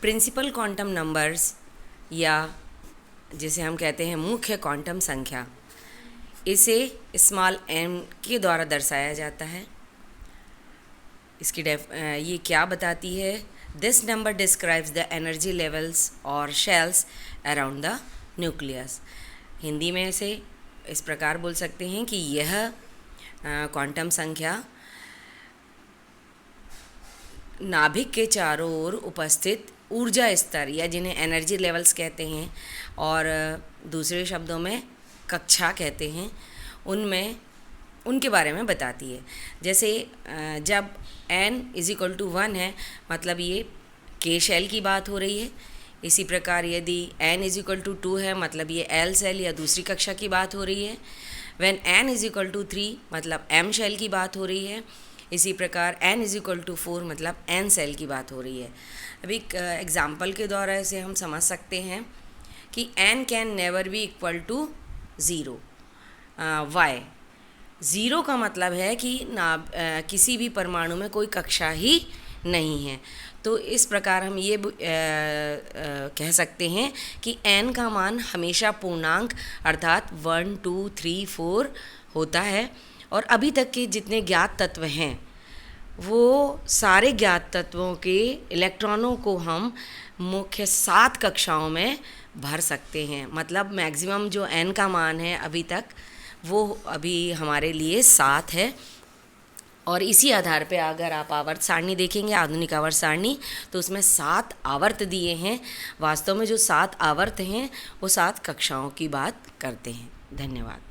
Principal quantum numbers या जिसे हम कहते हैं मुख्य क्वांटम संख्या, इसे स्मॉल m के द्वारा दर्शाया जाता है। इसकी ये क्या बताती है? This number describes the energy levels और shells around the nucleus. Hindi में इसे इस प्रकार बोल सकते हैं कि यह क्वांटम संख्या नाभिक के चारों ओर उपस्थित ऊर्जा स्तर या जिन्हें एनर्जी लेवल्स कहते हैं और दूसरे शब्दों में कक्षा कहते हैं, उनमें उनके बारे में बताती है। जैसे जब n = 1 है मतलब ये K शेल की बात हो रही है। इसी प्रकार यदि n = 2 है मतलब ये L सेल या दूसरी कक्षा की बात हो रही है। when n = 3 मतलब M शेल की बात हो रही है। इसी प्रकार n = 4 मतलब N सेल की बात हो रही है। अभी एक एग्ज़ाम्पल के द्वारा इसे हम समझ सकते हैं कि n can never be equal to 0। Why 0 का मतलब है कि किसी भी परमाणु में कोई कक्षा ही नहीं है। तो इस प्रकार हम ये कह सकते हैं कि n का मान हमेशा पूर्णांक अर्थात 1, 2, 3, 4 होता है। और अभी तक के जितने ज्ञात तत्व हैं वो सारे ज्ञात तत्वों के इलेक्ट्रॉनों को हम मुख्य 7 कक्षाओं में भर सकते हैं। मतलब मैक्सिमम जो n का मान है अभी तक वो अभी हमारे लिए 7 है। और इसी आधार पे अगर आप आवर्त सारणी देखेंगे, आधुनिक आवर्त सारणी, तो उसमें 7 आवर्त दिए हैं। वास्तव में जो 7 आवर्त हैं वो 7 कक्षाओं की बात करते हैं। धन्यवाद।